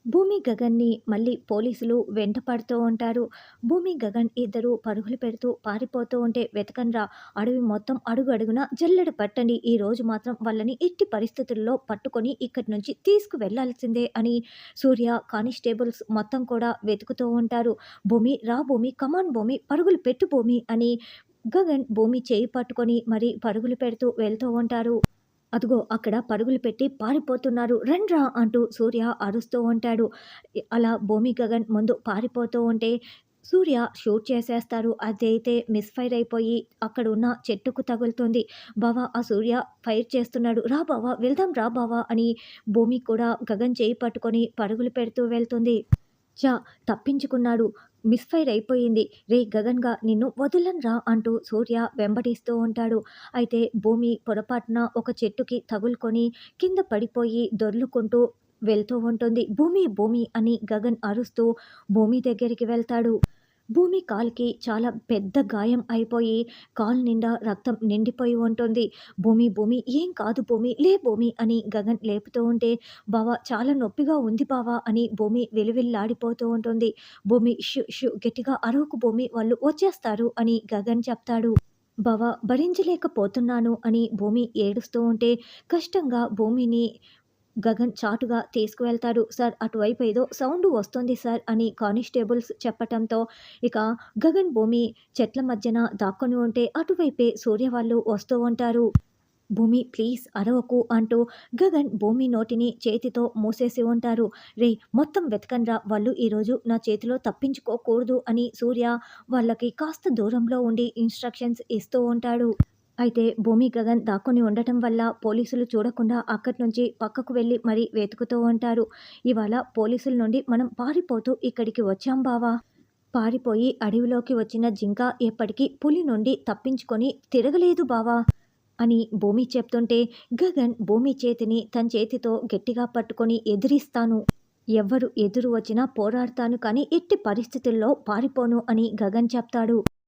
భూమి, గగన్‌ని మళ్ళీ పోలీసులు వెంట పడుతూ ఉంటారు. భూమి, గగన్ ఇద్దరు పరుగులు పెడుతూ పారిపోతూ ఉంటే వెతకండ్రా అడవి మొత్తం అడుగడుగునా జల్లెడ పట్టండి. ఈరోజు మాత్రం వాళ్ళని ఎట్టి పరిస్థితుల్లో పట్టుకొని ఇక్కడి నుంచి తీసుకువెళ్ళాల్సిందే అని సూర్య, కానిస్టేబుల్స్ మొత్తం కూడా వెతుకుతూ ఉంటారు. భూమి రా భూమి, కమాన్ భూమి, పరుగులు పెట్టు భూమి అని గగన్ భూమి చేయి పట్టుకొని మరి పరుగులు పెడుతూ వెళ్తూ ఉంటారు. అదుగో అక్కడ పరుగులు పెట్టి పారిపోతున్నారు. రండ్రా అంటూ సూర్య అరుస్తూ ఉంటాడు. అలా భూమి, గగన్ ముందు పారిపోతూ ఉంటే సూర్య షూట్ చేసేస్తారు. అదైతే మిస్‌ఫైర్ అయిపోయి అక్కడున్న చెట్టుకు తగులుతుంది. బావ ఆ సూర్య ఫైర్ చేస్తున్నాడు. రా బావ వెళ్దాం రా బావ అని భూమి కూడా గగన్ చేయి పట్టుకొని పరుగులు పెడుతూ వెళ్తుంది. ఛ! తప్పించుకున్నాడు. మిస్‌ఫైర్ అయిపోయింది. రేయ్ గగన్‌గా నిన్ను వదలనురా అంటూ సూర్య వెంబడిస్తూ ఉంటాడు. అయితే భూమి పొరపాటున ఒక చెట్టుకి తగులుకొని కింద పడిపోయి దొర్లుకుంటూ వెళ్తూ ఉంటుంది. భూమి భూమి అని గగన్ అరుస్తూ భూమి దగ్గరికి వెళ్తాడు. భూమి కాలికి చాలా పెద్ద గాయం అయిపోయి కాలు నిండా రక్తం నిండిపోయి ఉంటుంది. భూమి భూమి ఏం కాదు భూమి లే భూమి అని గగన్ లేపుతూ ఉంటే బావ చాలా నొప్పిగా ఉంది బావ అని భూమి విలువిల్లాడిపోతూ ఉంటుంది. భూమి షు షు గట్టిగా అరవకు భూమి వాళ్ళు వచ్చేస్తారు అని గగన్ చెప్తాడు. బావ భరించలేకపోతున్నాను అని భూమి ఏడుస్తూ ఉంటే కష్టంగా భూమిని గగన్ చాటుగా తీసుకువెళ్తాడు. సార్ అటువైపు ఏదో సౌండు వస్తుంది సార్ అని కానిస్టేబుల్స్ చెప్పటంతో ఇక గగన్ భూమి చెట్ల మధ్యన దాక్కొని ఉంటే అటువైపే సూర్య వాళ్ళు వస్తూ ఉంటారు. భూమి ప్లీజ్ అరవకు అంటూ గగన్ భూమి నోటిని చేతితో మూసేసి ఉంటారు. రేయ్ మొత్తం వెతకండ్రా వాళ్ళు ఈరోజు నా చేతిలో తప్పించుకోకూడదు అని సూర్య వాళ్ళకి కాస్త దూరంలో ఉండి ఇన్‌స్ట్రక్షన్స్ ఇస్తూ ఉంటాడు. అయితే భూమి, గగన్ దాక్కొని ఉండటం వల్ల పోలీసులు చూడకుండా అక్కడి నుంచి పక్కకు వెళ్ళి మరీ వెతుకుతూ ఉంటారు. ఇవాళ పోలీసుల నుండి మనం పారిపోతూ ఇక్కడికి వచ్చాం బావ. పారిపోయి అడవిలోకి వచ్చిన జింక ఎప్పటికీ పులి నుండి తప్పించుకొని తిరగలేదు బావ అని భూమి చెప్తుంటే గగన్ భూమి చేతిని తన చేతితో గట్టిగా పట్టుకొని ఎదిరిస్తాను. ఎవ్వరు ఎదురు వచ్చినా పోరాడతాను కానీ ఎట్టి పరిస్థితుల్లో పారిపోను అని గగన్ చెప్తాడు.